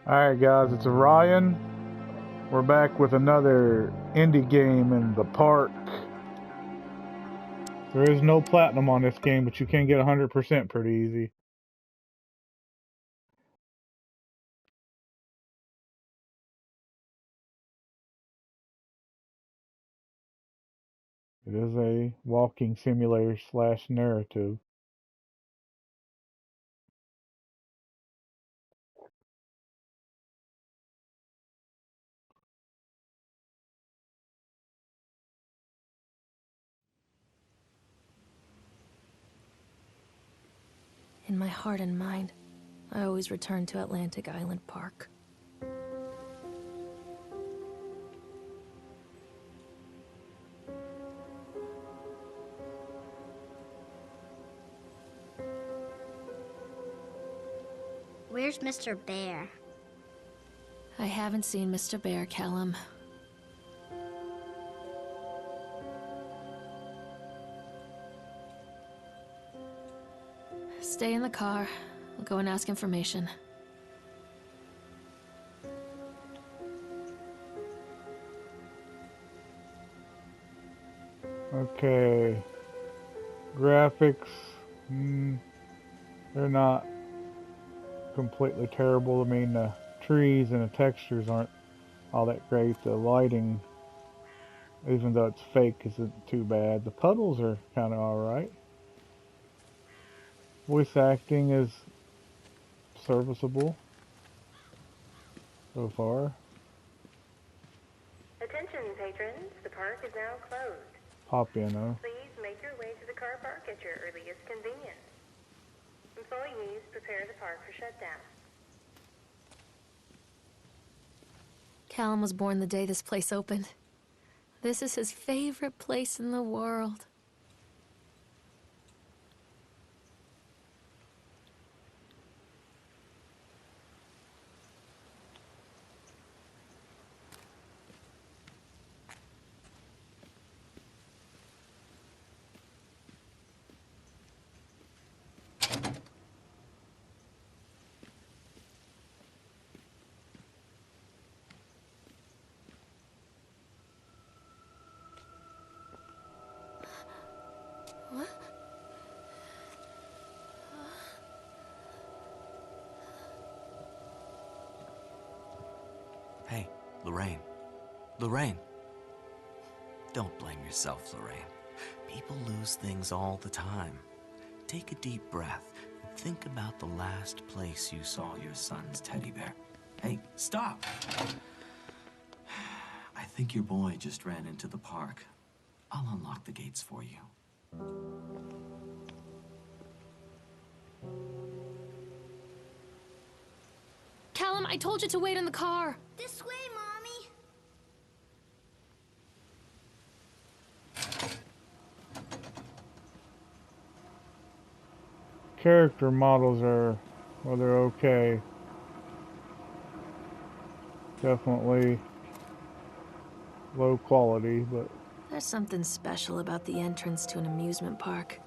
Alright guys, it's Orion. We're back with another indie game in the park. There is no platinum on this game, but you can get 100% pretty easy. It is a walking simulator / narrative. In my heart and mind, I always return to Atlantic Island Park. Where's Mr. Bear? I haven't seen Mr. Bear, Callum. Stay in the car. I'll go and ask information. Okay. Graphics, they're not completely terrible. I mean, the trees and the textures aren't all that great. The lighting, even though it's fake, isn't too bad. The puddles are kind of alright. Voice acting is serviceable so far. Attention patrons, the park is now closed. Pop in though. Please make your way to the car park at your earliest convenience. Employees prepare the park for shutdown. Callum was born the day this place opened. This is his favorite place in the world. Hey, Lorraine. Lorraine. Don't blame yourself, Lorraine. People lose things all the time. Take a deep breath and think about the last place you saw your son's teddy bear. Hey, stop! I think your boy just ran into the park. I'll unlock the gates for you. Callum, I told you to wait in the car. This way, Mommy. Character models are, well, they're okay. Definitely low quality, but There's something special about the entrance to an amusement park.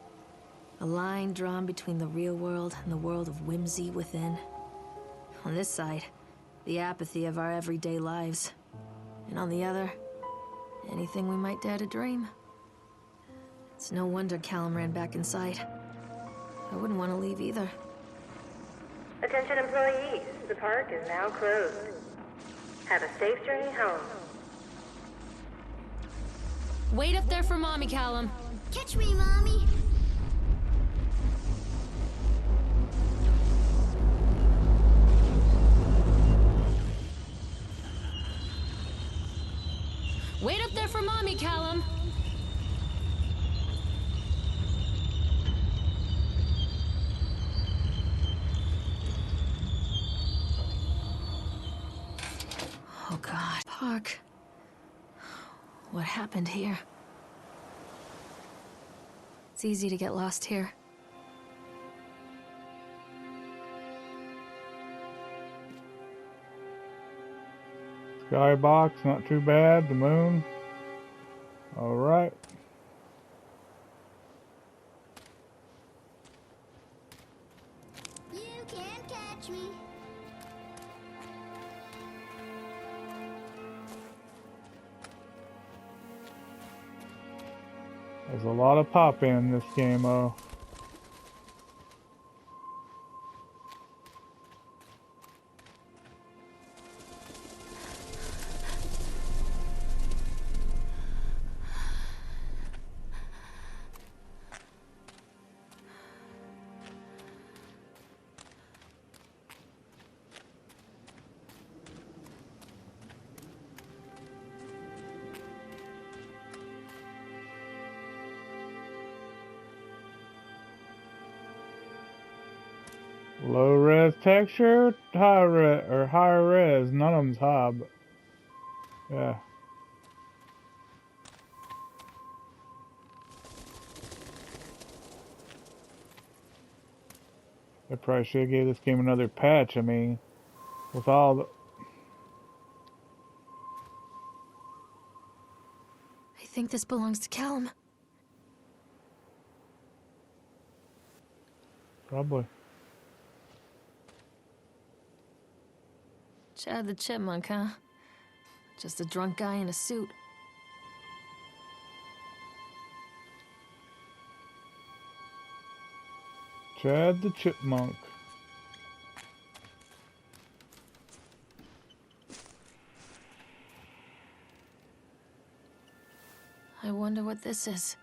A line drawn between the real world and the world of whimsy within. On this side, the apathy of our everyday lives. And on the other, anything we might dare to dream. It's no wonder Callum ran back inside. I wouldn't want to leave either. Attention employees, the park is now closed. Have a safe journey home. Wait up there for Mommy, Callum. Catch me, Mommy. Wait up there for Mommy, Callum. Oh God, Park. What happened here? It's easy to get lost here. skybox, not too bad. The moon, alright. You can't catch me. There's a lot of pop in this game, oh. Low res texture, high res, or higher res. None of them's high, but yeah. They probably should have gave this game another patch. I mean, with all the... I think this belongs to Callum. Probably. Chad the Chipmunk, huh? Just a drunk guy in a suit. Chad the Chipmunk. I wonder what this is.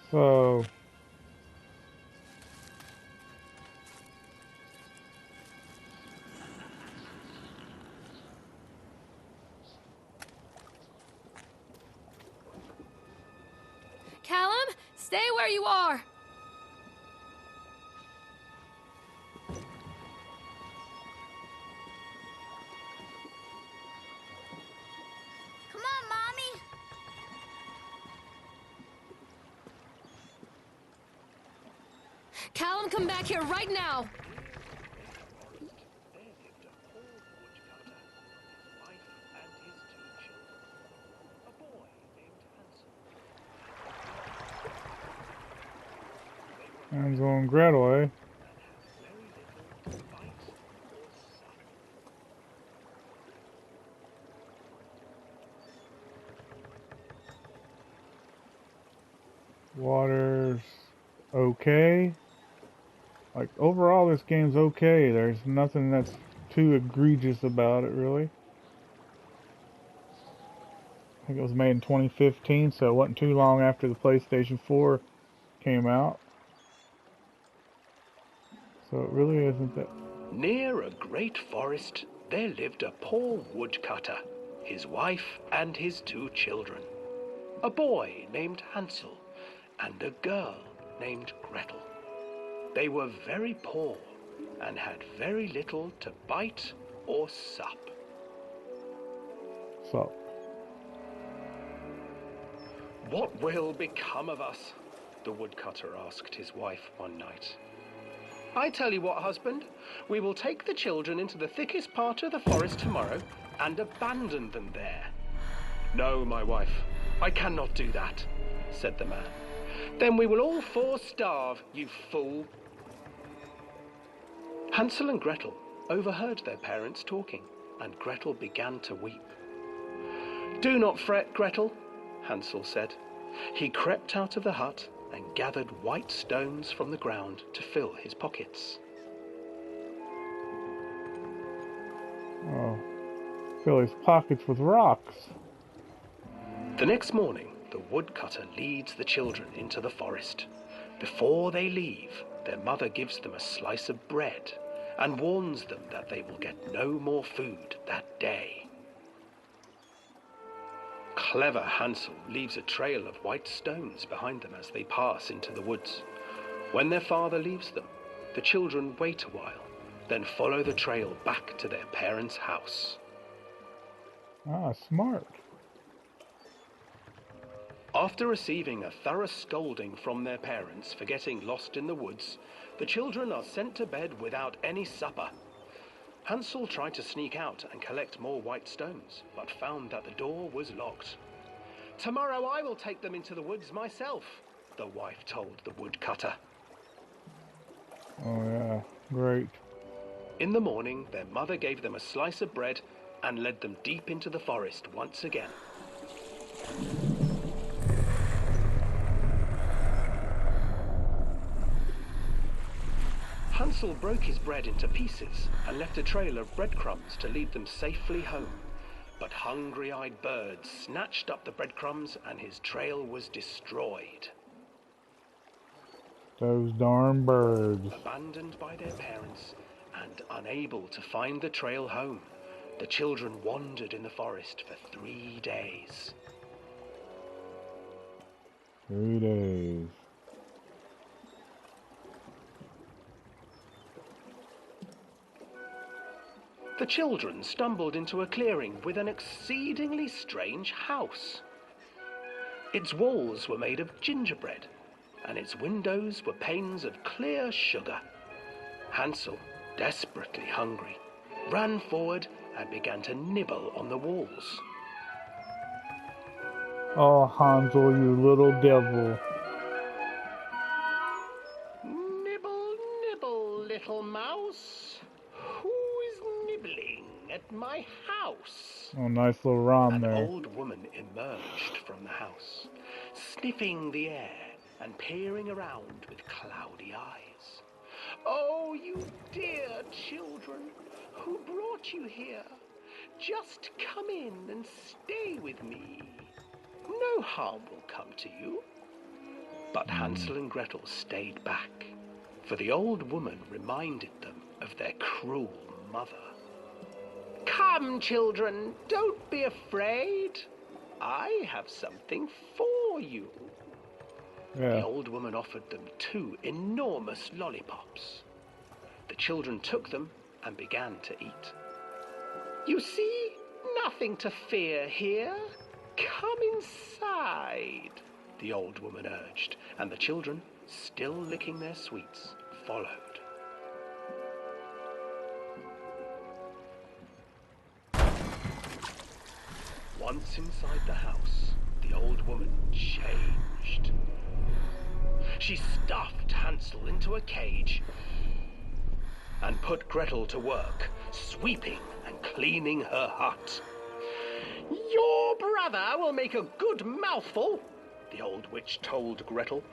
So... Callum, stay where you are! Come on, Mommy. Callum, come back here right now! Hansel and Gretel, eh? Water's okay. Like, overall this game's okay. There's nothing that's too egregious about it, really. I think it was made in 2015, so it wasn't too long after the PlayStation 4 came out. So it really isn't that... Near a great forest, there lived a poor woodcutter, his wife and his 2 children. A boy named Hansel and a girl named Gretel. They were very poor and had very little to bite or sup. So, What will become of us? The woodcutter asked his wife one night. I tell you what, husband, we will take the children into the thickest part of the forest tomorrow and abandon them there. No, my wife, I cannot do that, said the man. Then we will all 4 starve, you fool. Hansel and Gretel overheard their parents talking, and Gretel began to weep. Do not fret, Gretel, Hansel said. He crept out of the hut and gathered white stones from the ground to fill his pockets. oh, fill his pockets with rocks. The next morning, the woodcutter leads the children into the forest. Before they leave, their mother gives them a slice of bread and warns them that they will get no more food that day. Clever Hansel leaves a trail of white stones behind them as they pass into the woods. When their father leaves them, the children wait a while, then follow the trail back to their parents' house. Ah, smart. After receiving a thorough scolding from their parents for getting lost in the woods, the children are sent to bed without any supper. Hansel tried to sneak out and collect more white stones, but found that the door was locked. "Tomorrow I will take them into the woods myself," the wife told the woodcutter. Oh yeah, great. In the morning, their mother gave them a slice of bread and led them deep into the forest once again. Hansel broke his bread into pieces and left a trail of breadcrumbs to lead them safely home. But hungry-eyed birds snatched up the breadcrumbs and his trail was destroyed. Those darn birds. Abandoned by their parents and unable to find the trail home, the children wandered in the forest for 3 days. 3 days. The children stumbled into a clearing with an exceedingly strange house. Its walls were made of gingerbread, and its windows were panes of clear sugar. Hansel, desperately hungry, ran forward and began to nibble on the walls. Oh, Hansel, you little devil. Nibble, nibble, little mouse. Who is nibbling at my house? Oh, nice little rhyme An there. old woman emerged from the house, sniffing the air and peering around with cloudy eyes. "Oh, you dear children, who brought you here? Just come in and stay with me. No harm will come to you." But Hansel and Gretel stayed back, for the old woman reminded them of their cruel mother. "Come, children, don't be afraid. I have something for you." The Yeah. old woman offered them 2 enormous lollipops. The children took them and began to eat. "You see, nothing to fear here. Come inside," the old woman urged, and the children, still licking their sweets, followed. Once inside the house, the old woman changed. She stuffed Hansel into a cage and put Gretel to work, sweeping and cleaning her hut. "Your brother will make a good mouthful," the old witch told Gretel.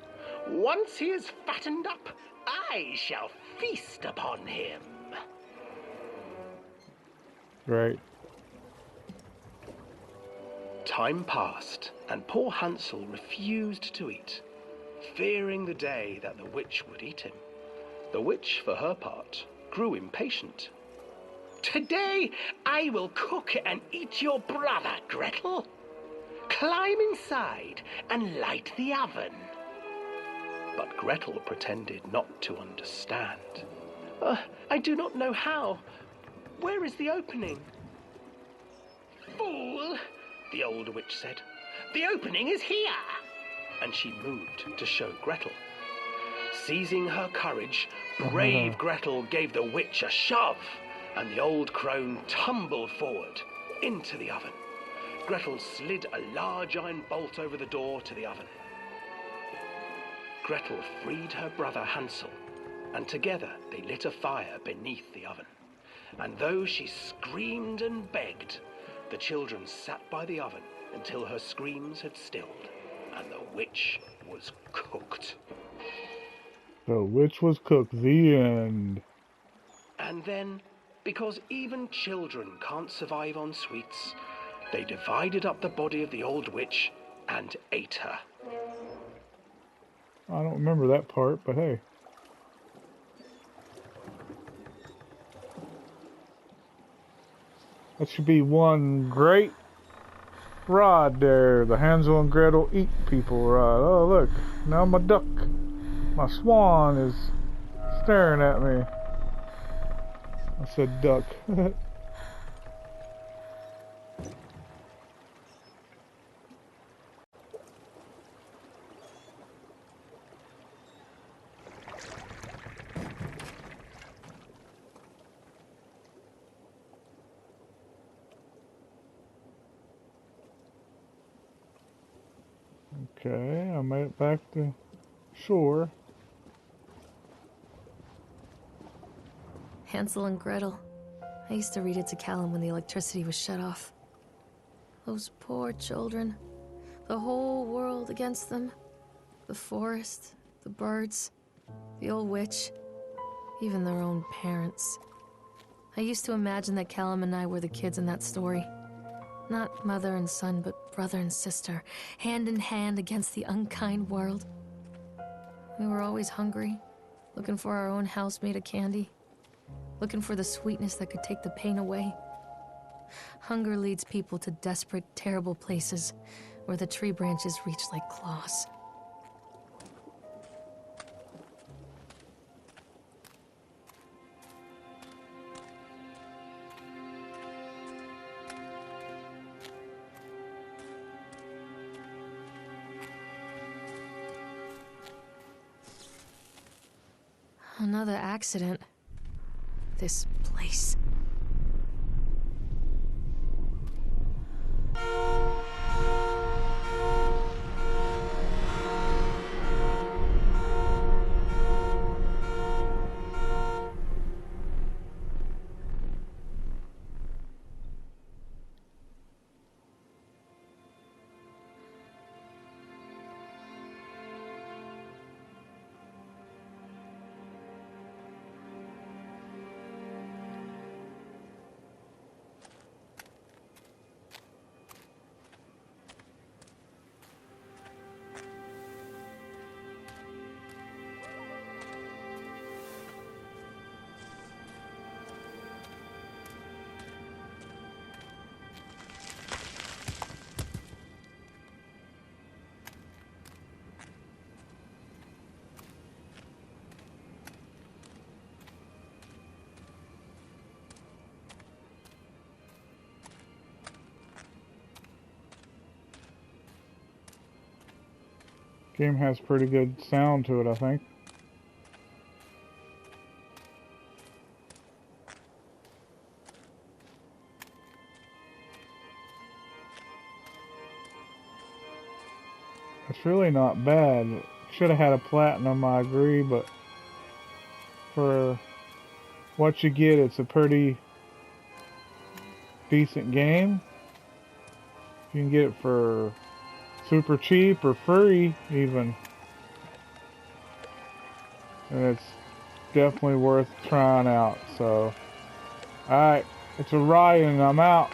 "Once he is fattened up, I shall feast upon him." Great. Time passed, and poor Hansel refused to eat, fearing the day that the witch would eat him. The witch, for her part, grew impatient. "Today I will cook and eat your brother, Gretel. Climb inside and light the oven." But Gretel pretended not to understand. "I do not know how. Where is the opening?" "Fool," the old witch said. "The opening is here." And she moved to show Gretel. Seizing her courage, brave Gretel gave the witch a shove, and the old crone tumbled forward into the oven. Gretel slid a large iron bolt over the door to the oven. Gretel freed her brother Hansel, and together they lit a fire beneath the oven. And though she screamed and begged, the children sat by the oven until her screams had stilled, and the witch was cooked. The witch was cooked. The end. And then, because even children can't survive on sweets, they divided up the body of the old witch and ate her. I don't remember that part, but hey. That should be one great ride there. The Hansel and Gretel eat people ride. Oh, look. Now my duck, my swan is staring at me. I said duck. Okay, I made it back to shore. Hansel and Gretel. I used to read it to Callum when the electricity was shut off. Those poor children. The whole world against them. The forest, the birds, the old witch, even their own parents. I used to imagine that Callum and I were the kids in that story. Not mother and son, but brother and sister, hand in hand against the unkind world. We were always hungry, looking for our own house made of candy, looking for the sweetness that could take the pain away. Hunger leads people to desperate, terrible places where the tree branches reach like claws. Another accident. This place. Game has pretty good sound to it, I think. It's really not bad. Should have had a platinum, I agree, but for what you get, it's a pretty decent game. You can get it for super cheap or free even, and it's definitely worth trying out. So alright, it's Orion, I'm out.